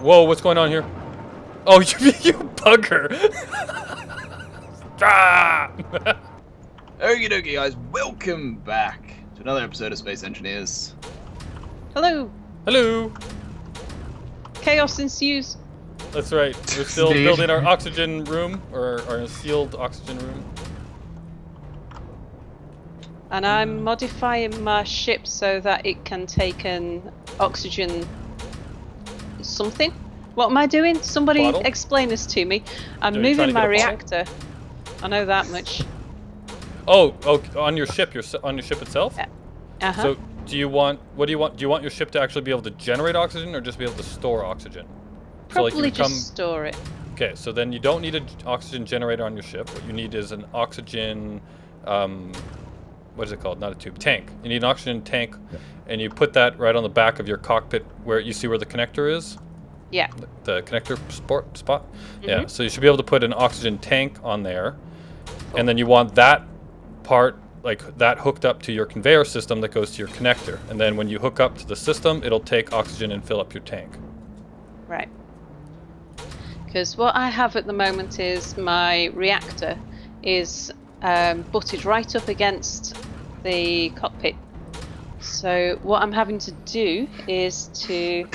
Whoa, what's going on here? Oh, you bugger! Ah! Okie dokie, guys, welcome back to another episode of Space Engineers. Hello. Hello! Chaos ensues. That's right. We're still Indeed. building our oxygen room, or our sealed oxygen room. And I'm modifying my ship so that it can take an oxygen something. What am I doing? Somebody Bottle? explain this to me. I'm Are you trying moving to my get a bottle? reactor. I know that much. Oh, on your ship, on your ship itself? Uh-huh. So, do you want your ship to actually be able to generate oxygen, or just be able to store oxygen? Probably just store it. Okay, so then you don't need an oxygen generator on your ship. What you need is an oxygen, what is it called? Not a tube, tank. You need an oxygen tank, and you put that right on the back of your cockpit where you see where the connector is. Yeah. The connector spot. Yeah. So you should be able to put an oxygen tank on there, and then you want that part like that hooked up to your conveyor system that goes to your connector. And then when you hook up to the system, it'll take oxygen and fill up your tank. Right. Because what I have at the moment is my reactor is butted right up against the cockpit. So what I'm having to do is to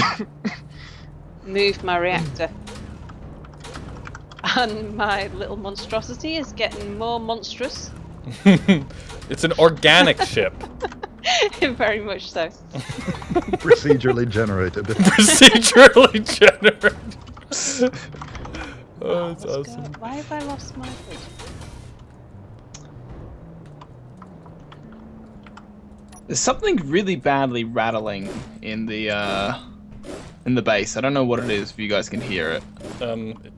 move my reactor. And my little monstrosity is getting more monstrous. It's an organic ship. Very much so. Procedurally generated. Procedurally generated. Oh, that's What's awesome. Why have I lost my hood? There's something really badly rattling in the base. I don't know what it is, if you guys can hear it.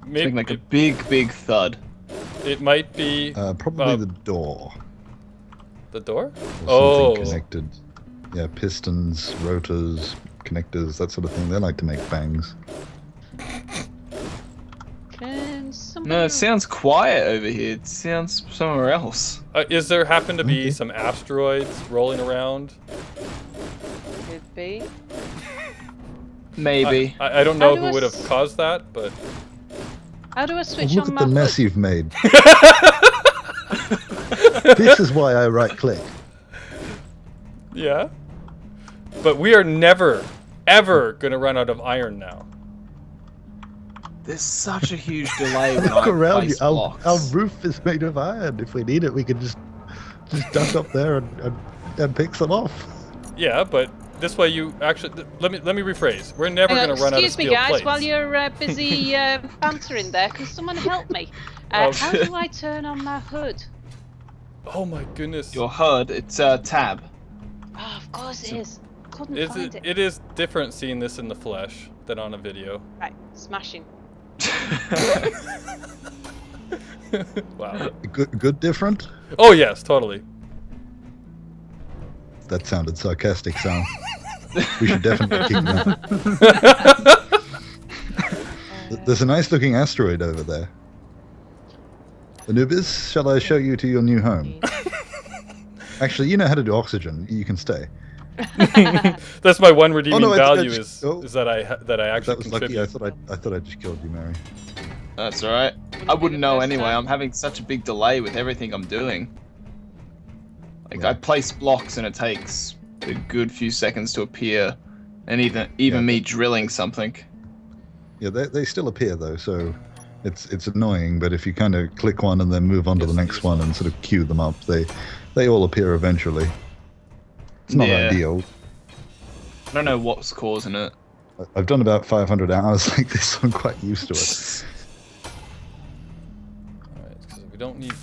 Maybe It's like a big thud. it might be Probably the door. the door. Or something Oh, connected. Yeah, pistons, rotors, connectors, that sort of thing. They like to make bangs. Can somebody... No, it sounds quiet over here. It sounds somewhere else. is there happen to be Okay. some asteroids rolling around? Could be. Maybe. I don't know How do who I would have s- caused that, but How do I switch Look on at my the mess hood? you've made. This is why I right click. yeah. But we are never, ever gonna run out of iron now. There's such a huge delay when Look I around you. place Our blocks. roof is made of iron. If we need it, we can just duck up there and pick some off. Yeah, but this way you actually let me rephrase. We're never Hang on, gonna run out of excuse me, steel guys, plates. while you're busy bantering there, can someone help me? Oh, How do I turn on my hood? Oh my goodness. Your HUD, it's a tab. Oh, of course it is. Couldn't Is find it. it is different seeing this in the flesh than on a video. Right, smashing. Wow. Good different? Oh yes, totally. That sounded sarcastic, Sam. We should definitely keep that. There's a nice looking asteroid over there. Anubis, shall I show you to your new home? Actually, you know how to do oxygen. You can stay. That's my one redeeming no, I value just- is that I actually That was lucky. contribute. I thought I just killed you, Mary. That's alright. I wouldn't know anyway. I'm having such a big delay with everything I'm doing. Like, Yeah. I place blocks and it takes a good few seconds to appear. And even me drilling something. Yeah, they still appear though, so it's annoying. But if you kind of click one and then move on to the next one and sort of queue them up, they all appear eventually. It's not Yeah. ideal. I don't know what's causing it. I've done about 500 hours like this, so I'm quite used to it. Alright, because we don't need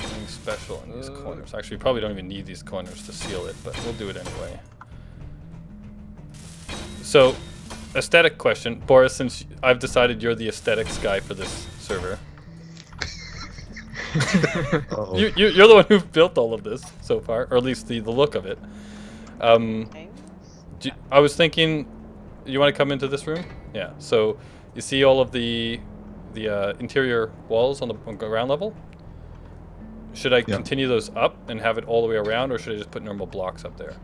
anything special in these corners. Actually, we probably don't even need these corners to seal it, but we'll do it anyway. So, aesthetic question. Boris, since I've decided you're the aesthetics guy for this server. Uh-oh. You're the one who built all of this so far, or at least the look of it. Okay. I was thinking, you want to come into this room? Yeah. So you see all of the interior walls on the ground level. Should I continue those up and have it all the way around, or should I just put normal blocks up there?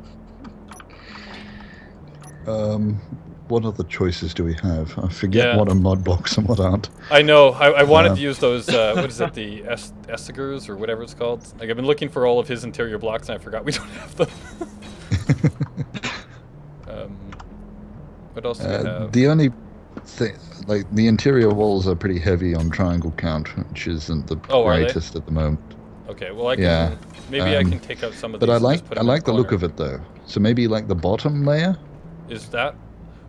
what other choices do we have? I forget Yeah. what are mod blocks and what aren't. I know. I wanted to use those. What is it? The Essigers or whatever it's called. Like I've been looking for all of his interior blocks and I forgot we don't have them. What else do we have? The only thing, like the interior walls are pretty heavy on triangle count, which isn't the greatest at the moment. Okay. Well, I can. Maybe I can take out some of these. But I like the look of it though. So maybe like the bottom layer. Is that?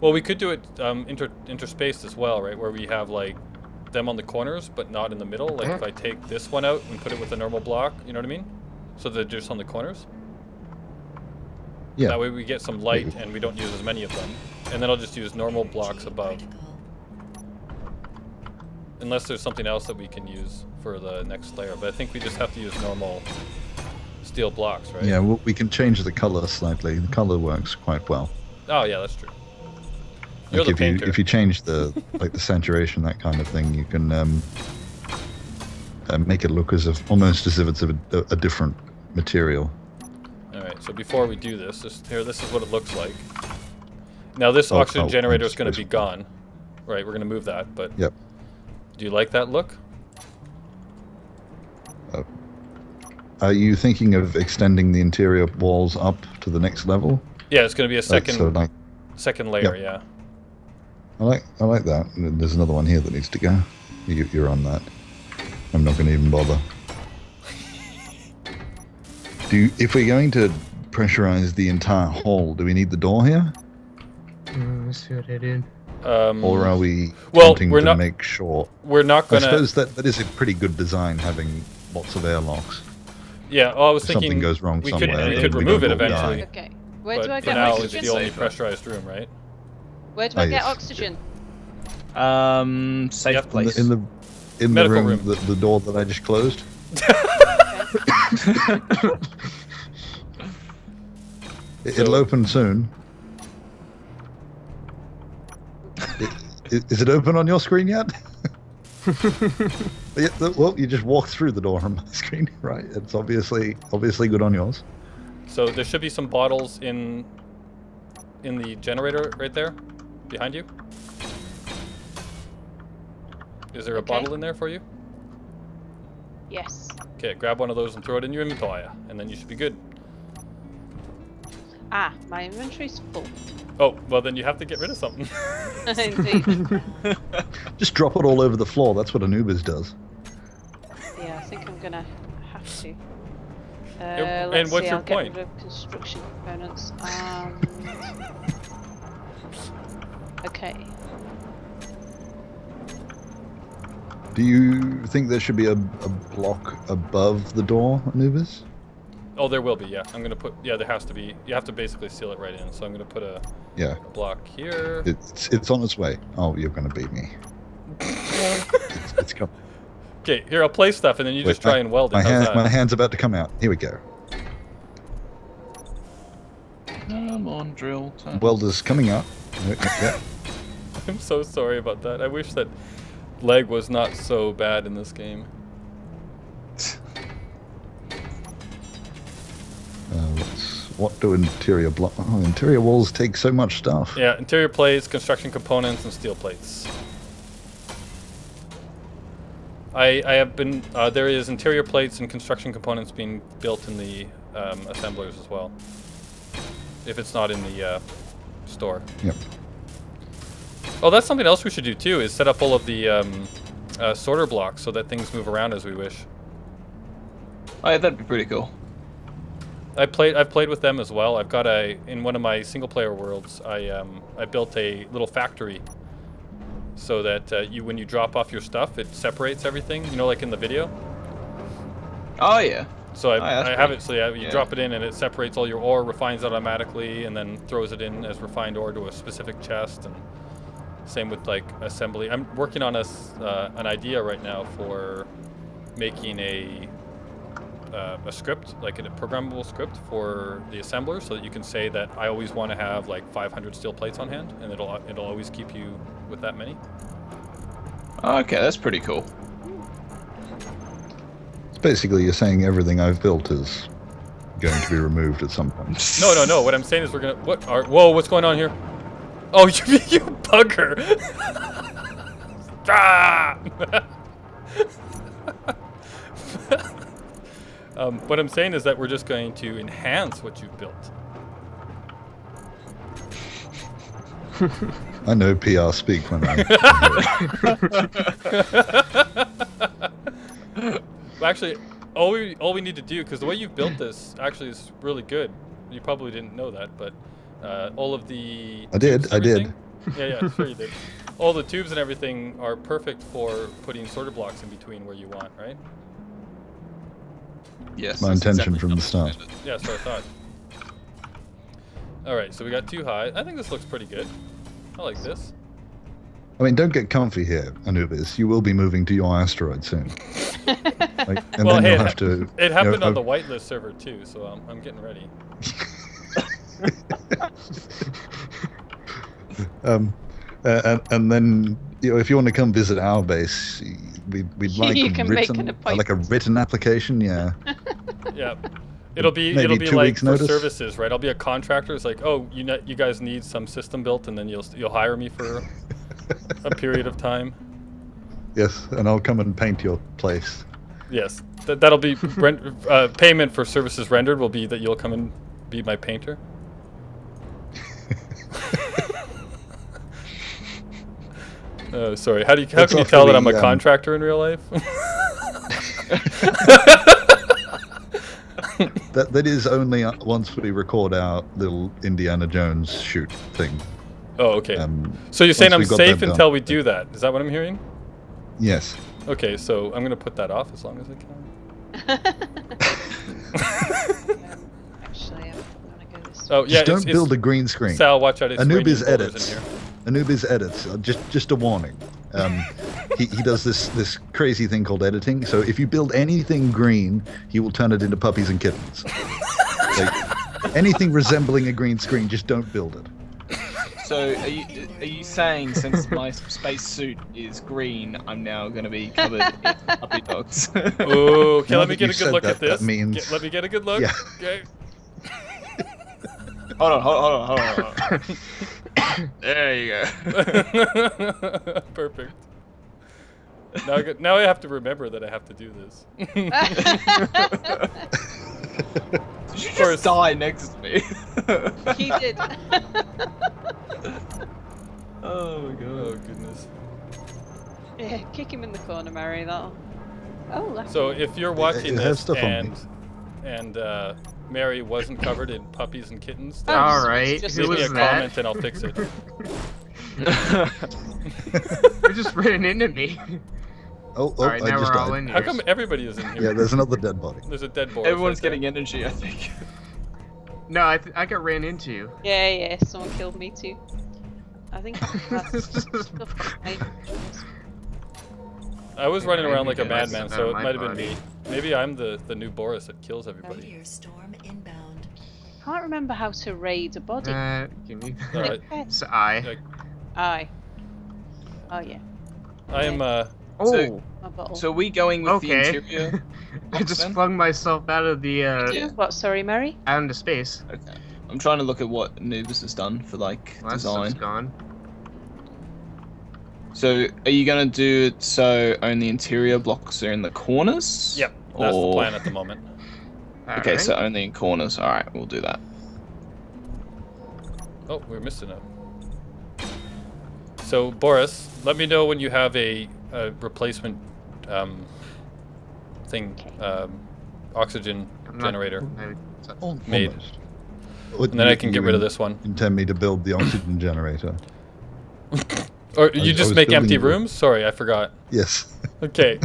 Well, we could do it interspaced as well, right? Where we have like them on the corners, but not in the middle. Like if I take this one out and put it with a normal block, you know what I mean? So they're just on the corners. Yeah. That way we get some light and we don't use as many of them. And then I'll just use normal blocks above. Unless there's something else that we can use for the next layer. But I think we just have to use normal steel blocks, right? Yeah, well, we can change the color slightly. The color works quite well. Oh yeah, that's true. You're Like the painter. if you change the like the saturation, that kind of thing, you can make it look almost as if it's a different material. Alright, so before we do this, this is what it looks like. Now this oxygen generator is going to be gone. Right, we're going to move that, but... Yep. Do you like that look? Are you thinking of extending the interior walls up to the next level? Yeah, it's going to be a second second layer, yeah. I like that. There's another one here that needs to go. You're on that. I'm not going to even bother. If we're going to pressurize the entire hall, do we need the door here? Let's see what I did. Or are we well, wanting to make sure? We're not going to... I suppose that is a pretty good design, having lots of airlocks. Yeah, well, I was thinking... Something goes wrong somewhere. We could remove it eventually. Okay. Where do I But get for now, oxygen? it's the only pressurized room, right? Where do I get oxygen? Safe place. In the Medical room. The door that I just closed. It'll open soon. Is it open on your screen yet? Well, you just walked through the door on my screen, right? It's obviously good on yours. So there should be some bottles in the generator right there, behind you. Is there a bottle in there for you? Yes. Okay, grab one of those and throw it in your inventory, and then you should be good. Ah, my inventory's full. Oh, well then you have to get rid of something. Indeed. Just drop it all over the floor. That's what Anubis does. Yeah, I think I'm gonna have to. And Let's what's see, your I'll point? get rid of construction components. Okay. Do you think there should be a block above the door, Anubis? Oh, there will be, yeah. I'm gonna put, yeah, there has to be. You have to basically seal it right in. So I'm gonna put a block here. It's on its way. Oh, you're gonna beat me. it's coming. Okay, here I'll place stuff and then you just try and weld it. My hand's about to come out. Here we go. Come on, drill time. Welder's coming up. Yeah. I'm so sorry about that. I wish that lag was not so bad in this game. What do interior block? Oh, interior walls take so much stuff. Yeah, interior plates, construction components, and steel plates. I have been, there is interior plates and construction components being built in the assemblers as well. If it's not in the store. Yep. Oh, that's something else we should do too, is set up all of the sorter blocks so that things move around as we wish. Oh yeah, that'd be pretty cool. I've played with them as well. I've got in one of my single player worlds, I built a little factory so that when you drop off your stuff, it separates everything, you know, like in the video. Oh yeah. So I have it so you drop it in and it separates all your ore, refines it automatically, and then throws it in as refined ore to a specific chest. And same with like assembly. I'm working on an idea right now for making a script, like a programmable script for the assembler, so that you can say that I always want to have like 500 steel plates on hand, and it'll always keep you with that many. Okay, that's pretty cool. It's basically you're saying everything I've built is going to be removed at some point. No. What I'm saying is we're gonna. Whoa, what's going on here? Oh, you bugger! Ah! What I'm saying is that we're just going to enhance what you've built. I know PR speak when I. Well, actually, all we need to do, because the way you've built this actually is really good. You probably didn't know that, but all of the I did. tubes I and did. everything- Yeah, sure you did. All the tubes and everything are perfect for putting sorter blocks in between where you want, right? Yes. My that's intention exactly from the how I start. did it. Yeah, that's what I thought. All right, so we got 2 high. I think this looks pretty good. I like this. I mean, don't get comfy here, Anubis. You will be moving to your asteroid soon. Like, and Well, then hey, you'll have to. It happened on the. the whitelist server too, so I'm getting ready. And then if you want to come visit our base, we'd like You a can make written, an like a appointment. written application. Yeah. Yeah. It'll be Maybe 2 like weeks for notice? services, right? I'll be a contractor. It's like, oh, you guys need some system built, and then you'll hire me for a period of time. Yes, and I'll come and paint your place. Yes, that'll be payment for services rendered will be that you'll come and be my painter. Oh, sorry. How can you tell that I'm a contractor in real life? That is only once we record our little Indiana Jones shoot thing. Oh, okay. So you're saying once I'm we got safe that until done. we do that? Is that what I'm hearing? Yes. Okay, so I'm gonna put that off as long as I can. Actually, I'm gonna go this. Oh yeah, Just don't build a green screen. Sal, watch out! It's Anubis raining boulders edits. in here. Anubis edits. Just a warning. He does this crazy thing called editing. So if you build anything green, he will turn it into puppies and kittens. Like, anything resembling a green screen, just don't build it. So are you saying since my spacesuit is green, I'm now going to be covered in puppy dogs? Oh, okay. Now Let me that get a you've good said look that, at this. that means- Let me get a good look. Yeah. Okay. Hold on. There you go. Perfect. Now I have to remember that I have to do this. Did you Of course. just die next to me? He did. Oh my god. Oh goodness. Yeah, kick him in the corner, Mary. That'll. Oh, that's. So if you're watching it has this stuff on me. and Mary wasn't covered in puppies and kittens, then Oh, All right, just leave who me was a that? comment and I'll fix it. You just ran into me. Oh, All right, I now just we're all died. in How here. come everybody is in here? Yeah, there's another dead body. There's a dead boy. Everyone's getting energy, I think. No, I got ran into. Yeah, someone killed me too. I think that's stuff. I was running Yeah, around like a maybe that's madman, about so it my might have been body. me. Maybe I'm the new Boris that kills everybody. Meteor storm inbound. Can't remember how to raid a body. Give me. Alright. It's I. Like, Aye. Oh yeah. I am Oh, A bottle. So are we going with the okay. interior? I just then? flung myself out of the Yeah. What? Sorry, Mary. out into space. Okay. I'm trying to look at what Anubis has done for like Well, that stuff's design. gone. So are you gonna do it so only interior blocks are in the corners? Yep, that's the Or- plan at the moment. Okay, Alright. so only in corners. All right, we'll do that. Oh, we're missing it. So Boris, let me know when you have a replacement thing, Okay. oxygen I'm not- generator, Oh, Made. almost. and then I can get rid of this one. Intend me to build the oxygen generator? Or I you just was make building empty the- rooms? Sorry, I forgot. Yes. Okay.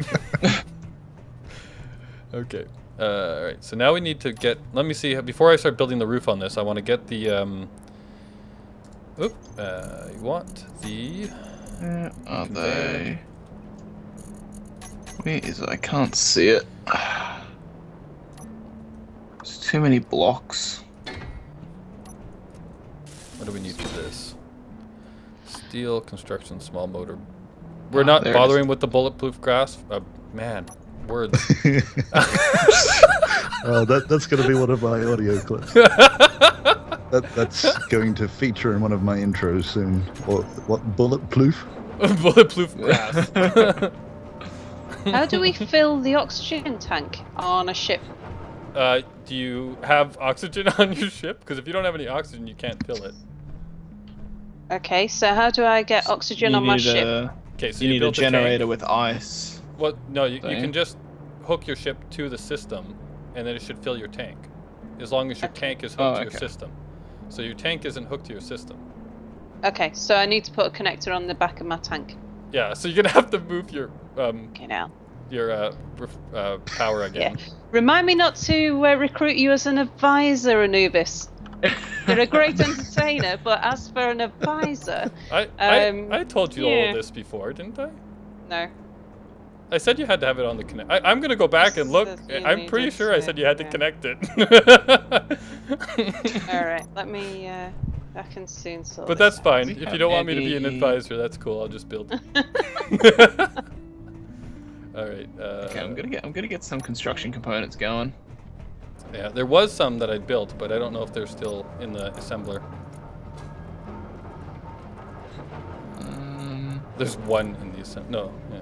Okay. All right. So now we need to get. Let me see. Before I start building the roof on this, I want to get the. You want the. Where are they? Where is it? I can't see it. There's too many blocks. What do we need for this? Steel construction, small motor. We're not there it is. bothering with the bulletproof glass. Man, words. Oh, that's going to be one of my audio clips. That's going to feature in one of my intros soon. What bulletproof? Bulletproof glass. How do we fill the oxygen tank on a ship? Do you have oxygen on your ship? Because if you don't have any oxygen, you can't fill it. Okay, so how do I get oxygen on my ship? Okay, so You need a built the tank. generator with ice. Well, no, you Thing. can just hook your ship to the system, and then it should fill your tank. As long as your tank is hooked to your system. So your tank isn't hooked to your system. Okay, so I need to put a connector on the back of my tank. Yeah, so you're gonna have to move your Okay, now. power again. Yeah. Remind me not to recruit you as an advisor, Anubis. You're a great entertainer, but as for an advisor, I told you all yeah. of this before, didn't I? no. I said you had to have it on the connect. I'm gonna go back and look. You I'm pretty needed sure I to, said you had to yeah. connect it. All right, let me. I can soon sort. But this that's out. fine. We If you have don't want me to be an any- advisor, that's cool. I'll just build. All right. Okay, I'm gonna get some construction components going. Yeah, there was some that I built, but I don't know if they're still in the assembler. There's one in the assembler. No, yeah.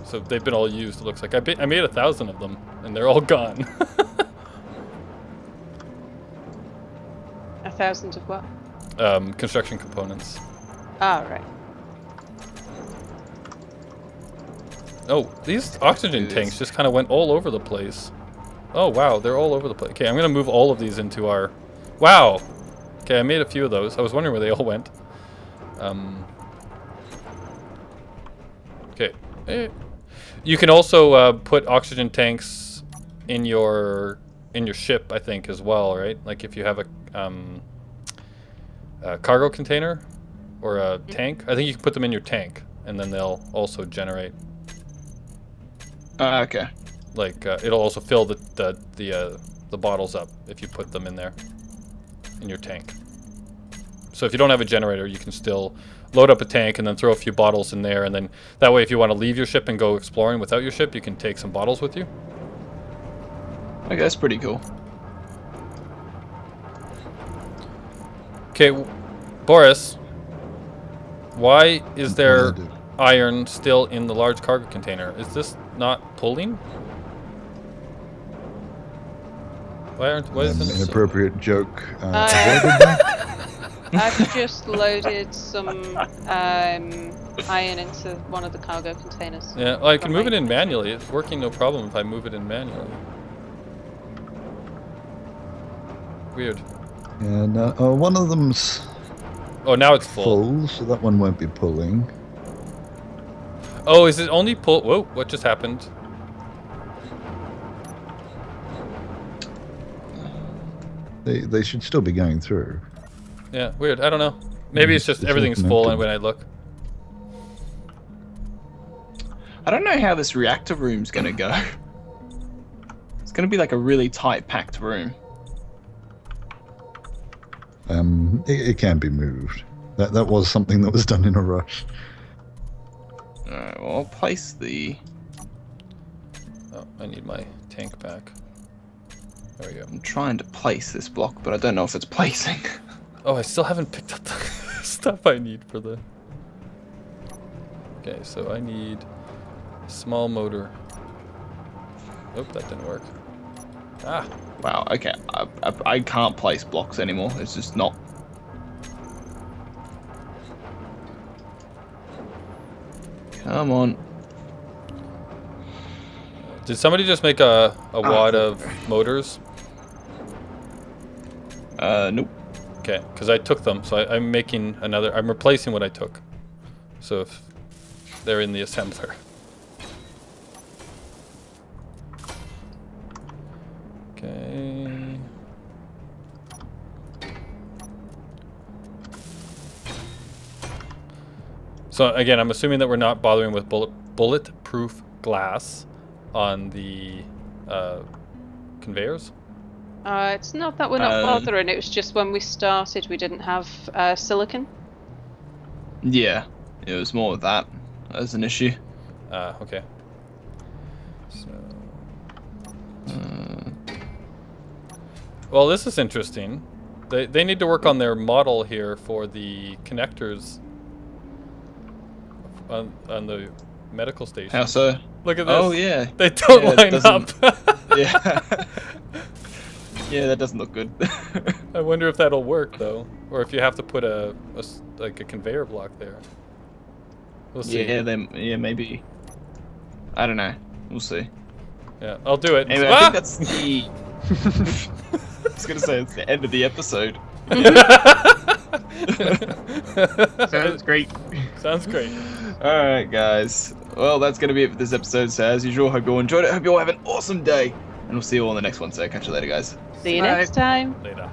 So they've been all used. It looks like I made 1,000 of them, and they're all gone. 1,000 of what? Construction components. Ah, right. Oh, these oxygen tanks just kind of went all over the place. Oh wow, they're all over the place. Okay, I'm gonna move all of these into our. Wow. Okay, I made a few of those. I was wondering where they all went. Okay. You can also put oxygen tanks in your ship, I think, as well, right? Like if you have a cargo container or a tank, I think you can put them in your tank, and then they'll also generate. Okay. Like it'll also fill the bottles up if you put them in there, in your tank. So if you don't have a generator, you can still load up a tank and then throw a few bottles in there, and then that way if you want to leave your ship and go exploring without your ship, you can take some bottles with you. Okay, that's pretty cool. Okay, Boris, why is there What do I do? iron still in the large cargo container? Is this not pulling? Why isn't it? Inappropriate joke. I've just loaded some iron into one of the cargo containers. Yeah, well, I can move it in manually. It's working no problem if I move it in manually. Weird. Yeah, no, one of them's Oh, now it's full. full, so that one won't be pulling. Oh, is it only pull? Whoa, what just happened? They should still be going through. Yeah, weird. I don't know. Maybe it's just It's everything's all full connected. when I look. I don't know how this reactor room's gonna go. It's gonna be like a really tight packed room. It can be moved. That was something that was done in a rush. Alright, well, I'll place the. Oh, I need my tank back. There we go. I'm trying to place this block, but I don't know if it's placing. Oh, I still haven't picked up the stuff I need for the... Okay, so I need a small motor. Oh, that didn't work. Ah, Wow, okay. I can't place blocks anymore. It's just not. Come on. did somebody just make a wad of motors? Nope. Okay, because I took them, so I'm making another. I'm replacing what I took. So if they're in the assembler. Okay. So again, I'm assuming that we're not bothering with bulletproof glass on the conveyors. It's not that we're not bothering, it was just when we started we didn't have silicon. Yeah, it was more of that as an issue. Okay. So. Well, this is interesting. They need to work on their model here for the connectors on the medical station. How so? Look at this. Oh yeah. They don't Yeah, it line doesn't- up. Yeah. Yeah, that doesn't look good. I wonder if that'll work though, or if you have to put like a conveyor block there. We'll see. Yeah, yeah, maybe. I don't know. We'll see. Yeah, I'll do it. Anyway, I Ah! think that's the. I was gonna say it's the end of the episode. Sounds great. Sounds great. All right, guys. Well, that's gonna be it for this episode. So as usual, hope you all enjoyed it. Hope you all have an awesome day, and we'll see you all in the next one. So catch you later, guys. See you Bye. next time. Later.